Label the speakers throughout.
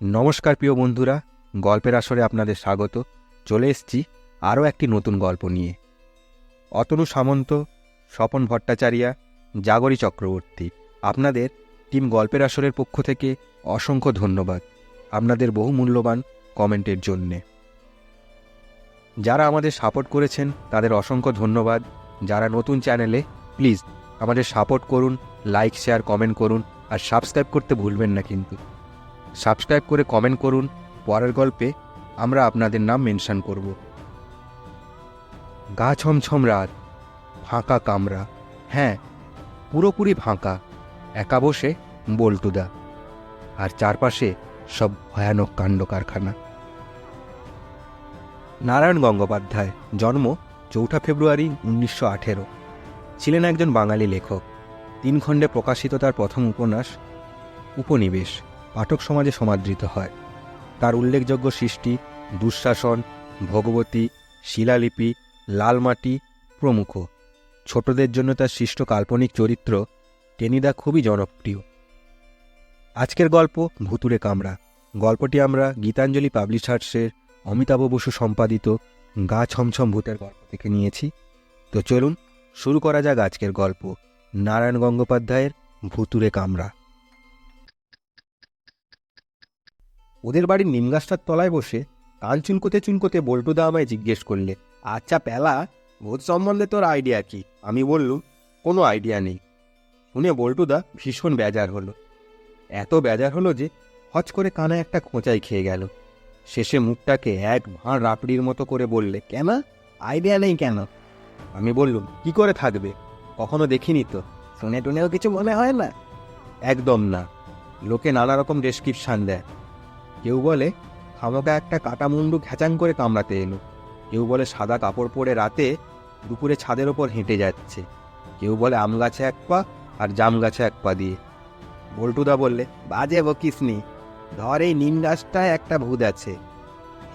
Speaker 1: নমস্কার প্রিয় বন্ধুরা, গল্পের আসরে আপনাদের স্বাগত। চলে এসেছি আরও একটি নতুন গল্প নিয়ে। অতনু সামন্ত, স্বপন ভট্টাচার্যা, জাগরী চক্রবর্তী, আপনাদের টিম গল্পের আসরের পক্ষ থেকে অসংখ্য ধন্যবাদ আপনাদের বহু মূল্যবান কমেন্টের জন্যে। যারা আমাদের সাপোর্ট করেছেন তাদের অসংখ্য ধন্যবাদ। যারা নতুন চ্যানেলে, প্লিজ আমাদের সাপোর্ট করুন, লাইক, শেয়ার, কমেন্ট করুন, আর সাবস্ক্রাইব করতে ভুলবেন না কিন্তু। সাবস্ক্রাইব করে কমেন্ট করুন, পরের গল্পে আমরা আপনাদের নাম মেনশন করব। গা ছমছম রাত, ফাঁকা কামরা, হ্যাঁ পুরোপুরি ফাঁকা। একা বসে বল্টুদা, আর চারপাশে সব ভয়ানক কাণ্ড কারখানা। নারায়ণ গঙ্গোপাধ্যায়, জন্ম 4 ফেব্রুয়ারি 1918, ছিলেন একজন বাঙালি লেখক। 3 খণ্ডে প্রকাশিত তার প্রথম উপন্যাস উপনিবেশ পাঠক সমাজে সমাদৃত হয়। তার উল্লেখযোগ্য সৃষ্টি দুঃশাসন, ভগবতী, শিলালিপি, লালমাটি প্রমুখ। ছোটদের জন্য তার সৃষ্ট কাল্পনিক চরিত্র টেনিদা খুবই জনপ্রিয়। আজকের গল্প ভুতুড়ে কামরা। গল্পটি আমরা গীতাঞ্জলি পাবলিশার্সের অমিতাভ বসু সম্পাদিত গা ছমছম ভূতের গল্প থেকে নিয়েছি। তো চলুন শুরু করা যাক আজকের গল্প, নারায়ণ গঙ্গোপাধ্যায়ের ভুতুড়ে কামরা। ওদের বাড়ির নিমগাছটার তলায় বসে কান চুনকোতে চুনকোতে বল্টুদা আমায় জিজ্ঞেস করলে, আচ্ছা প্যালা, ভূত সম্বন্ধে তোর আইডিয়া কি? আমি বললুম, কোনো আইডিয়া নেই। শুনে বল্টুদা ভীষণ বেজার হলো। এত বেজার হলো যে হচ করে কানে একটা খোঁচাই খেয়ে গেল। শেষে মুখটাকে এক ভাঁড় রাপড়ির মতো করে বললে, কেন আইডিয়া নেই কেন? আমি বললুম, কি করে থাকবে, কখনো দেখিনি তো। শুনে টুনেও কিছু মনে হয় না? একদম না। লোকে নানা রকম ডেসক্রিপশান দেয়। কেউ বলে খামোকা একটা কাটা মুন্ডু ঘ্যাচাং করে কামড়াতে এলো, কেউ বলে সাদা কাপড় পরে রাতে দুপুরে ছাদের ওপর হেঁটে যাচ্ছে, কেউ বলে আম গাছে 1 পা আর জাম গাছে 1 পা দিয়ে। বল্টুদা বললে, বাজে বকিসনি, ধর এই নিম গাছটায় একটা ভূত আছে।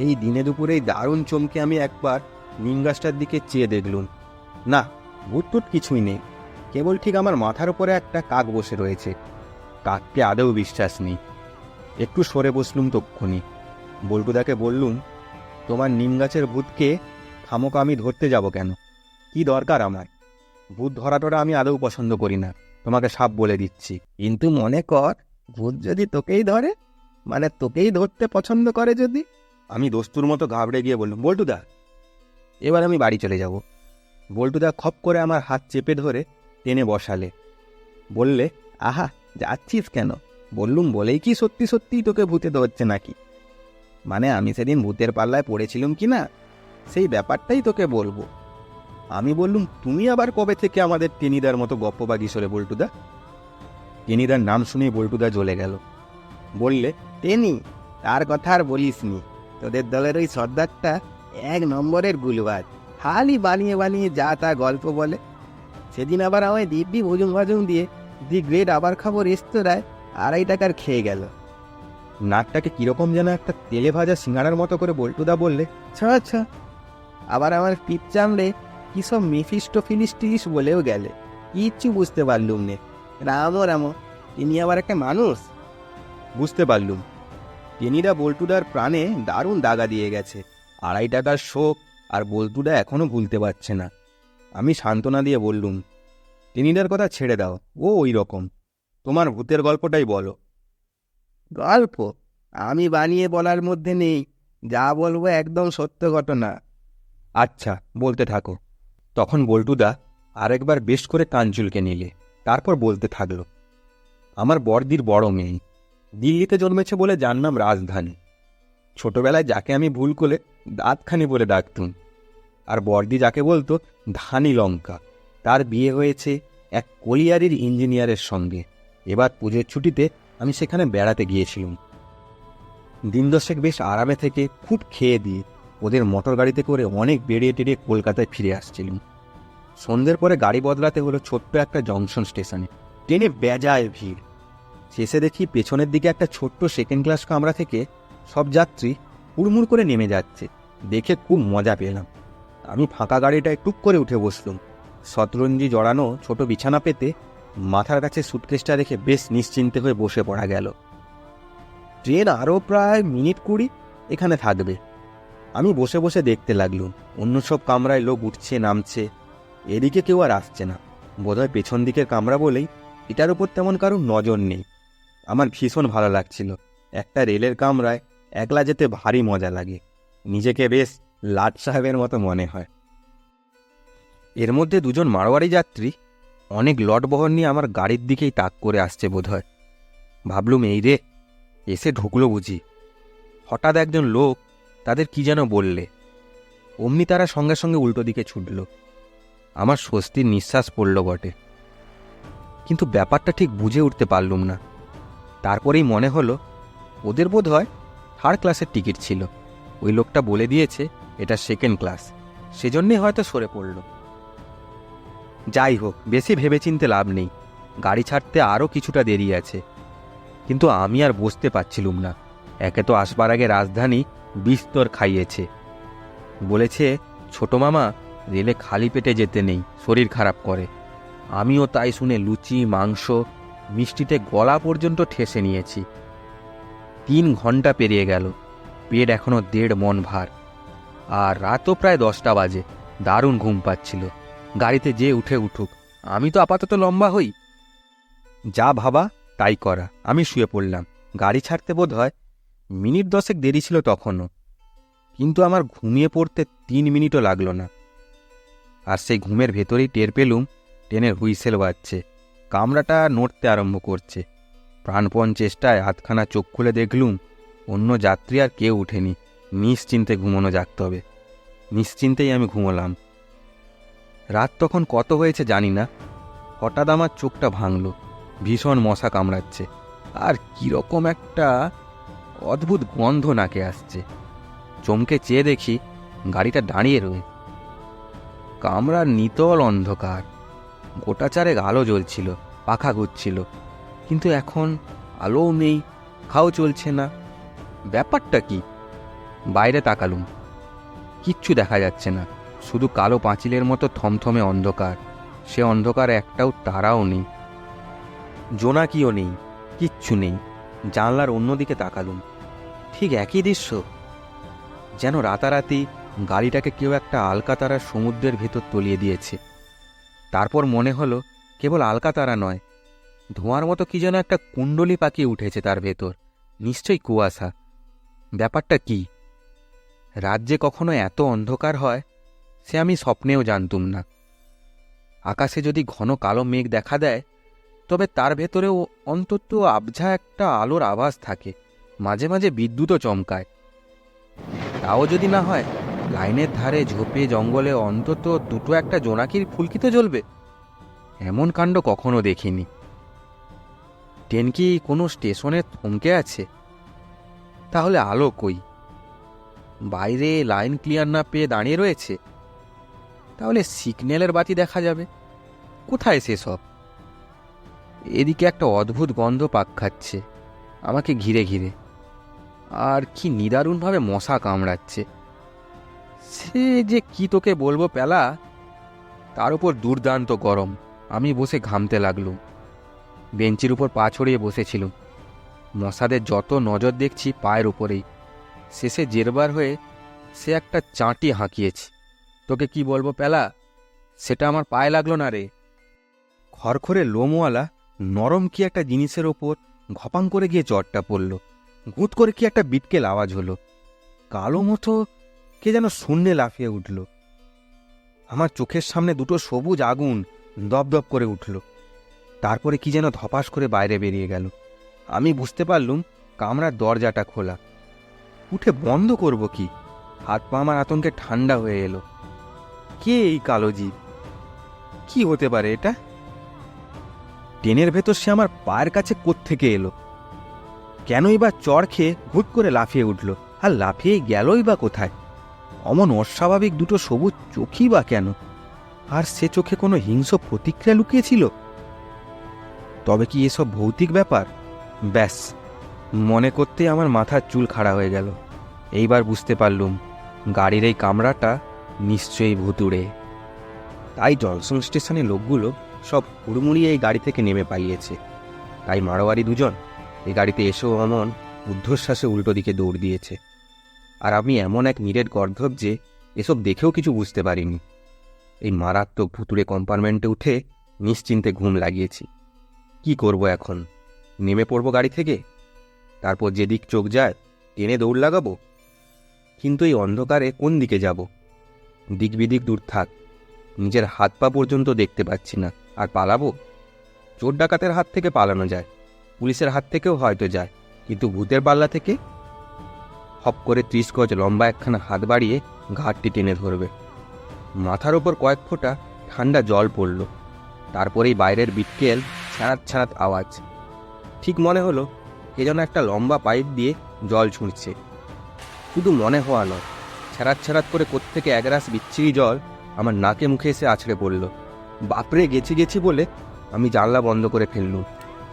Speaker 1: এই দিনে দুপুরেই দারুণ চমকে আমি একবার নিম গাছটার দিকে চেয়ে দেখলুম। না, ভূত টুত কিছুই নেই, কেবল ঠিক আমার মাথার উপরে একটা কাক বসে রয়েছে। কাককে আদৌ বিশ্বাস নেই। একটু সরে বসলুম তক্ষুনি। বল্টুদাকে বললুম, তোমার নিম গাছের ভূতকে খামোকা আমি ধরতে যাব কেন? কি দরকার আমার? ভূত ধরাটোরা আমি আদৌ পছন্দ করি না, তোমাকে সাপ বলে দিচ্ছি। কিন্তু মনে কর ভূত যদি তোকেই ধরে, মানে তোকেই ধরতে পছন্দ করে যদি? আমি দস্তুর মতো ঘাবড়ে গিয়ে বললাম, বল্টুদা এবার আমি বাড়ি চলে যাব। বল্টুদা খপ করে আমার হাত চেপে ধরে টেনে বসালে। বললে, আহা, যাচ্ছিস কেন? বললুম, বলেই কি সত্যি সত্যিই তোকে ভূতে ধরছে নাকি? মানে আমি সেদিন ভূতের পাল্লায় পড়েছিলাম কি না, সেই ব্যাপারটাই তোকে বলবো। আমি বললুম, তুমি আবার কবে থেকে আমাদের টেনিদার মতো গপ্পবাগি সরে বল্টুদা? টেনিদার নাম শুনেই বল্টুদা জ্বলে গেল। বললে, টেনি, তার কথা আর বলিস নি। তোদের দলের ওই সর্দারটা 1 নম্বরের গুলবাজ, খালি বানিয়ে বানিয়ে যা তা গল্প বলে। সেদিন আবার আমায় দিব্যি ভুজুং ভাজুং দিয়ে দি গ্রেট আবার খাবো রেস্তোরাঁয় 2.5 টাকার খেয়ে গেল। নাকটাকে কিরকম যেন একটা তেলে ভাজা সিঙ্গাড়ার মতো করে বল্টুদা বললে, আচ্ছা। আবার আমার পিঠ চামড়ে কি সব মেফিস্টোফিলিস্টিস বলেও গেলে, কিচ্ছু বুঝতে পারলুম নে। রাম তিনি আবার একটা মানুষ। বুঝতে পারলুম টেনিদা বল্টুদার প্রাণে দারুণ দাগা দিয়ে গেছে। 2.5 টাকার শোক আর বল্টুদা এখনো ভুলতে পারছে না। আমি সান্ত্বনা দিয়ে বললুম, টেনিদার কথা ছেড়ে দাও, ও ওই রকম। তোমার ভূতের গল্পটাই বলো। গল্প আমি বানিয়ে বলার মধ্যে নেই, যা বলবো একদম সত্য ঘটনা। আচ্ছা, বলতে থাকো। তখন বল্টুদা আরেকবার বেশ করে কান চুলকে নিলে, তারপর বলতে থাকলো, আমার বড়দির বড় মেয়ে, দিল্লিতে জন্মেছে বলে যার নাম রাজধানী। ছোটবেলায় যাকে আমি ভুল করে দাঁতখানি বলে ডাকতুম, আর বড়দি যাকে বলতো ধানি লঙ্কা, তার বিয়ে হয়েছে এক কলিয়ারির ইঞ্জিনিয়ারের সঙ্গে। এবার পুজোর ছুটিতে আমি সেখানে বেড়াতে গিয়েছিলাম। দিন 10 বেশ আরামে থেকে খুব খেয়ে দিয়ে ওদের মোটর গাড়িতে করে অনেক বেরিয়ে টেরিয়ে কলকাতায় ফিরে আসছিলাম। সন্ধ্যের পরে গাড়ি বদলাতে হলো ছোট্ট একটা জংশন স্টেশনে। ট্রেনে বেজায় ভিড়। শেষে দেখি পেছনের দিকে একটা ছোট্ট সেকেন্ড ক্লাস কামরা থেকে সব যাত্রী হুড়মুড় করে নেমে যাচ্ছে। দেখে খুব মজা পেলাম। আমি ফাঁকা গাড়িটায় টুক করে উঠে বসলুম। শতরঞ্জি জড়ানো ছোট বিছানা পেতে মাথার কাছে সুটকেসটা রেখে বেশ নিশ্চিন্তে হয়ে বসে পড়া গেল। ট্রেন আরও প্রায় মিনিট 20 এখানে থাকবে। আমি বসে বসে দেখতে লাগলুম। অন্য সব কামরায় লোক উঠছে নামছে, এদিকে কেউ আর আসছে না। বোধহয় পেছন দিকের কামরা বলেই এটার উপর তেমন কারোর নজর নেই। আমার ভীষণ ভালো লাগছিল। একটা রেলের কামরায় একলা যেতে ভারী মজা লাগে, নিজেকে বেশ লাট সাহেবের মতো মনে হয়। এর মধ্যে দুজন মারোয়ারি যাত্রী অনেক লটবহর নিয়ে আমার গাড়ির দিকেই তাক করে আসছে বোধহয়। ভাবলুম এই রে, এসে ঢুকলো বুঝি। হঠাৎ একজন লোক তাদের কি যেন বললে, অমনি তারা সঙ্গে সঙ্গে উল্টো দিকে ছুটল। আমার স্বস্তির নিঃশ্বাস পড়ল বটে, কিন্তু ব্যাপারটা ঠিক বুঝে উঠতে পারলুম না। তারপরেই মনে হলো ওদের বোধ হয় 3rd ক্লাসের টিকিট ছিল। ওই লোকটা বলে দিয়েছে এটা 2nd ক্লাস, সেজন্যই হয়তো সরে পড়ল। যাই হোক, বেশি ভেবেচিন্তে লাভ নেই, গাড়ি ছাড়তে আরও কিছুটা দেরি আছে। কিন্তু আমি আর বসতে পারছিলুম না। একে তো আসবার আগে রাজধানী বিস্তর খাইয়েছে, বলেছে ছোট মামা রেলে খালি পেটে যেতে নেই, শরীর খারাপ করে। আমিও তাই শুনে লুচি মাংস মিষ্টিতে গলা পর্যন্ত ঠেসে নিয়েছি। 3 ঘন্টা পেরিয়ে গেল, পেট এখনো 1.5 মণ ভার। আর রাতও প্রায় 10টা বাজে। দারুণ ঘুম পাচ্ছিল। গাড়িতে যে উঠে উঠুক, আমি তো আপাতত লম্বা হই। যা ভাবা তাই করা। আমি শুয়ে পড়লাম। গাড়ি ছাড়তে বোধ হয় মিনিট 10 দেরি ছিল তখনও, কিন্তু আমার ঘুমিয়ে পড়তে 3 মিনিটও লাগলো না। আর সেই ঘুমের ভেতরেই টের পেলুম ট্রেনের হুইসেল বাজছে, কামরাটা নড়তে আরম্ভ করছে। প্রাণপণ চেষ্টায় আধখানা চোখ খুলে দেখলুম অন্য যাত্রী আর কেউ উঠেনি। নিশ্চিন্তে ঘুমোনো জাগতে হবে। নিশ্চিন্তেই আমি ঘুমোলাম। রাত তখন কত হয়েছে জানি না। হঠাৎ আমার চোখটা ভাঙল। ভীষণ মশা কামড়াচ্ছে, আর কীরকম একটা অদ্ভুত গন্ধ নাকে আসছে। চমকে চেয়ে দেখি গাড়িটা দাঁড়িয়ে রয়ে। কামরার নিতল অন্ধকার, গোটা চারেক আলো জ্বলছিল, পাখা ঘুরছিল, কিন্তু এখন আলোও নেই, খাও চলছে না। ব্যাপারটা কি? বাইরে তাকালুম, কিচ্ছু দেখা যাচ্ছে না, শুধু কালো পাঁচিলের মতো থমথমে অন্ধকার। সে অন্ধকার একটাও তারাও নেই, জোনাকিও নেই, কিচ্ছু নেই। জানলার অন্যদিকে তাকালুম, ঠিক একই দৃশ্য। যেন রাতারাতি গাড়িটাকে কেউ একটা আলকাতারার সমুদ্রের ভেতর তলিয়ে দিয়েছে। তারপর মনে হলো কেবল আলকাতারা নয়, ধোঁয়ার মতো কি যেন একটা কুণ্ডলি পাকিয়ে উঠেছে তার ভেতর। নিশ্চয়ই কুয়াশা। ব্যাপারটা কি? রাজ্যে কখনো এত অন্ধকার হয় সে আমি স্বপ্নেও জানতুম না। আকাশে যদি ঘন কালো মেঘ দেখা দেয়, তবে তার ভেতরেও অন্তত আবঝা একটা আলোর আভাস থাকে। মাঝে মাঝে বিদ্যুৎও চমকায়। তাও যদি না হয়, লাইনের ধারে ঝোপে জঙ্গলে অন্তত দুটো একটা জোনাকির ফুলকি তো জ্বলবে। এমন কাণ্ড কখনো দেখিনি। ট্রেন কি কোনো স্টেশনে থমকে আছে? তাহলে আলো কই? বাইরে লাইন ক্লিয়ার না পেয়ে দাঁড়িয়ে রয়েছে? তাহলে সিগন্যালের বাতি দেখা যাবে। কোথায় সেসব? এদিকে একটা অদ্ভুত গন্ধ পাক খাচ্ছে আমাকে ঘিরে ঘিরে, আর কি নিদারুণভাবে মশা কামড়াচ্ছে। সে যে কি তোকে বলবো পেলা। তার উপর দুর্দান্ত গরম। আমি বসে ঘামতে লাগলুম। বেঞ্চির উপর পা ছড়িয়ে বসেছিলুম। মশাদের যত নজর দেখছি পায়ের উপরেই। শেষে জেরবার হয়ে সে একটা চাঁটি হাঁকিয়েছি। তোকে কি বলবো পেলা, সেটা আমার পায়ে লাগলো না রে। খড়খড়ে লোমওয়ালা নরম কি একটা জিনিসের ওপর ঘপাং করে গিয়ে চটটা পড়ল। গুঁত করে কি একটা বিটকেল আওয়াজ হলো। কালো মতো কে যেন শূন্যে লাফিয়ে উঠল। আমার চোখের সামনে দুটো সবুজ আগুন দপদপ করে উঠল। তারপরে কি যেন ধপাস করে বাইরে বেরিয়ে গেল। আমি বুঝতে পারলুম কামরার দরজাটা খোলা। উঠে বন্ধ করব কি? হাত পা আমার আতঙ্কে ঠান্ডা হয়ে এলো। কে এই কালো জীব? কি হতে পারে এটা? ট্রেনের ভেতর সে আমার পায়ের কাছে কোত্থেকে এলো? কেনই বা চড় খেয়ে হুট করে লাফিয়ে উঠল? আর লাফিয়ে গেলই বা কোথায়? অমন অস্বাভাবিক দুটো সবুজ চোখই বা কেন? আর সে চোখে কোনো হিংস্র প্রতিক্রিয়া লুকিয়েছিল? তবে কি এসব ভৌতিক ব্যাপার? ব্যাস, মনে করতেই আমার মাথার চুল খাড়া হয়ে গেল। এইবার বুঝতে পারলুম গাড়ির এই কামরাটা নিশ্চয়ই ভুতুড়ে। তাই জনসন স্টেশনের লোকগুলো সব হুড়মুড়িয়ে এই গাড়ি থেকে নেমে পালিয়েছে। তাই মারোয়ারি দুজন এই গাড়িতে এসেও অমন ঊর্ধ্বশ্বাসে উল্টো দিকে দৌড় দিয়েছে। আর আমি এমন এক নিরেট গর্ধব যে এসব দেখেও কিছু বুঝতে পারিনি। এই মারাত্মক ভুতুড়ে কম্পার্টমেন্টে উঠে নিশ্চিন্তে ঘুম লাগিয়েছি। কি করব এখন? নেমে পড়বো গাড়ি থেকে, তারপর যেদিক চোখ যায় টেনে দৌড় লাগাবো? কিন্তু এই অন্ধকারে কোন দিকে যাব? দিক বিদিক দূর থাক, নিজের হাত পা পর্যন্ত দেখতে পাচ্ছি না। আর পালাবো? চোর ডাকাতের হাত থেকে পালানো যায়, পুলিশের হাত থেকেও হয়তো যায়, কিন্তু ভূতের পাল্লা থেকে? হপ করে 30 গজ লম্বা একখানা হাত বাড়িয়ে ঘাটটি টেনে ধরবে। মাথার ওপর কয়েক ফোঁটা ঠান্ডা জল পড়ল। তারপরেই বাইরের বিটকেল ছাড়াত ছাড়াত আওয়াজ। ঠিক মনে হলো কে যেন একটা লম্বা পাইপ দিয়ে জল ছুঁড়ছে। শুধু মনে হওয়া নয়, ছাড়াত ছাড়াত করে কোত্থেকে একরাশ বিচ্ছিরি জল আমার নাকে মুখে এসে আছড়ে পড়ল। বাপরে, গেছি বলে আমি জানলা বন্ধ করে ফেললুম।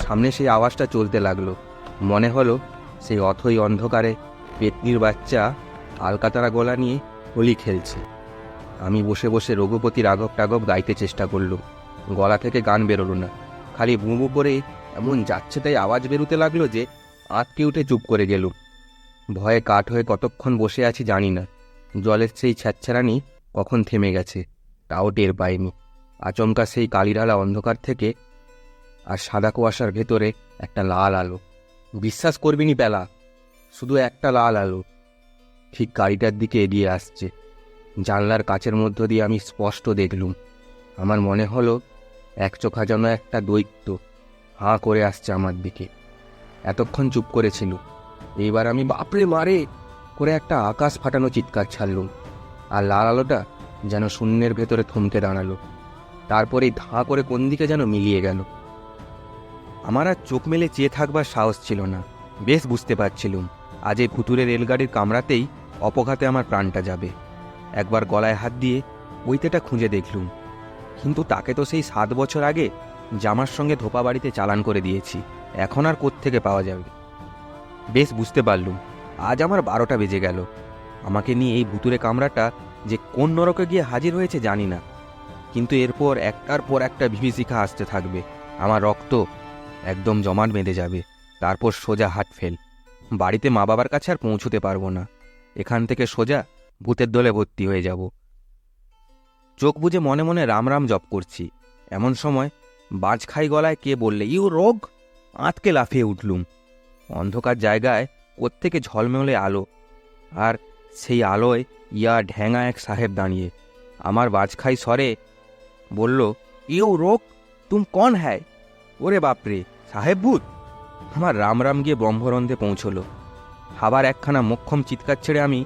Speaker 1: সামনে সেই আওয়াজটা চলতে লাগলো। মনে হলো সেই অথই অন্ধকারে পেতনির বাচ্চা আলকাতারা গলা নিয়ে হোলি খেলছে। আমি বসে বসে রঘুপতি রাঘব টাঘব গাইতে চেষ্টা করলুম। গলা থেকে গান বেরোলো না, খালি বুঁ করে এমন যাচ্ছে তাই আওয়াজ বেরোতে লাগলো যে আঁতকে উঠে চুপ করে গেলুম। ভয়ে কাঠ হয়ে কতক্ষণ বসে আছি জানি না। জলের সেই ছ্যাঁচ্ছারানি কখন থেমে গেছে তাও টের পাইনি। আচমকা সেই কালিরালা অন্ধকার থেকে আর সাদা কুয়াশার ভেতরে একটা লাল আলো। বিশ্বাস করবিনি পেলা, শুধু একটা লাল আলো ঠিক গাড়িটার দিকে এগিয়ে আসছে। জানলার কাচের মধ্য দিয়ে আমি স্পষ্ট দেখলুম। আমার মনে হলো এক চোখা যেন একটা দৈত্য হাঁ করে আসছে আমার দিকে। এতক্ষণ চুপ করেছিল, এইবার আমি বাপরে মারে করে একটা আকাশ ফাটানো চিৎকার ছাড়লুম। আর লাল আলোটা যেন শূন্যের ভেতরে থমকে দাঁড়ালো। তারপরেই ধাঁ করে কোন দিকে যেন মিলিয়ে গেল। আমার আর চোখ মেলে চেয়ে থাকবার সাহস ছিল না। বেশ বুঝতে পারছিলুম আজ এই ভুতুরে রেলগাড়ির কামড়াতেই অপঘাতে আমার প্রাণটা যাবে। একবার গলায় হাত দিয়ে বইতেটা খুঁজে দেখলুম, কিন্তু তাকে তো সেই 7 বছর আগে জামার সঙ্গে ধোপা বাড়িতে চালান করে দিয়েছি। এখন আর কোত্থেকে পাওয়া যাবে? বেশ বুঝতে পারলুম আজ আমার 12টা বেজে গেল। আমাকে নিয়ে এই ভুতুরে কামড়াটা যে কোন নরকে গিয়ে হাজির হয়েছে জানি না, কিন্তু এরপর একটার পর একটা বিভীষিকা আসতে থাকবে। আমার রক্ত একদম জমাট বেঁধে যাবে। তারপর সোজা হাট ফেল। বাড়িতে মা বাবার কাছে আর পৌঁছতে পারবো না। এখান থেকে সোজা ভূতের দলে ভর্তি হয়ে যাব। চোখ বুজে মনে মনে রাম রাম জপ করছি। এমন সময় বাজখাই গলায় কে বললে, ইউ রোগ! আঁতকে লাফিয়ে উঠলুম। অন্ধকার জায়গায় কোত্থেকে ঝলমলে আলো, আর সেই আলোয় ইয়া ঢ্যাঙা এক সাহেব দাঁড়িয়ে। আমার বাজখাই স্বরে বলল, ইউ রোগ, তুম কন হ্যায়? ওরে বাপরে, সাহেব ভূত! আমার রাম রাম গিয়ে ব্রহ্মরন্ধে পৌঁছলো। আবার একখানা মোক্ষম চিৎকার ছেড়ে আমি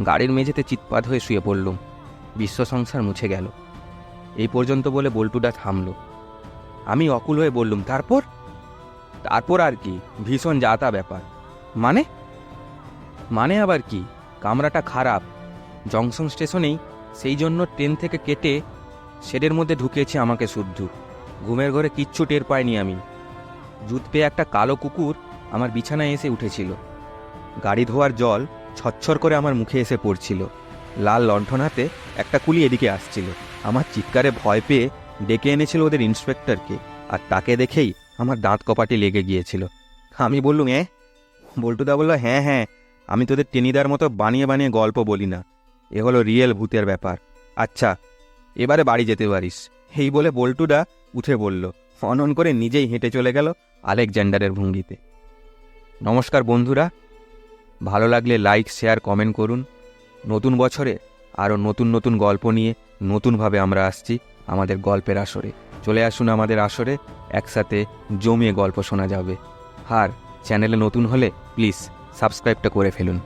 Speaker 1: গাড়ির মেঝেতে চিৎপাত হয়ে শুয়ে পড়লুম। বিশ্ব সংসার মুছে গেল। এই পর্যন্ত বলে বল্টুদা থামল। আমি অকুল হয়ে বললুম, তারপর আর কি, ভীষণ যাতা ব্যাপার। মানে আবার কি? কামরাটা খারাপ। জংশন স্টেশনেই, সেই জন্য ট্রেন থেকে কেটে শেডের মধ্যে ঢুকিয়েছে আমাকে শুদ্ধ। ঘুমের ঘরে কিচ্ছু টের পাইনি আমি। জুত পেয়ে একটা কালো কুকুর আমার বিছানায় এসে উঠেছিল। গাড়ি ধোয়ার জল ছচ্ছর করে আমার মুখে এসে পড়ছিল। লাল লণ্ঠন হাতে একটা কুলি এদিকে আসছিল। আমার চিৎকারে ভয় পেয়ে ডেকে এনেছিল ওদের ইন্সপেক্টরকে, আর তাকে দেখেই আমার দাঁত কপাটে লেগে গিয়েছিল। আমি বললুম, বল্টুদা বলল, হ্যাঁ, আমি তোদের টেনিদার মতো বানিয়ে বানিয়ে গল্প বলি না, এ হলো রিয়েল ভূতের ব্যাপার। আচ্ছা, এবারে বাড়ি যেতে পারিস। এই বলে বল্টুদা উঠে বলল, অনন করে নিজেই হেঁটে চলে গেল আলেকজান্ডারের ভঙ্গিতে। নমস্কার বন্ধুরা, ভালো লাগলে লাইক, শেয়ার, কমেন্ট করুন। নতুন বছরে আরও নতুন নতুন গল্প নিয়ে নতুনভাবে আমরা আসছি আমাদের গল্পের আসরে। চলে আসুন আমাদের আসরে, একসাথে জমিয়ে গল্প শোনা যাবে। আর চ্যানেলে নতুন হলে প্লিজ সাবস্ক্রাইবটা করে ফেলুন।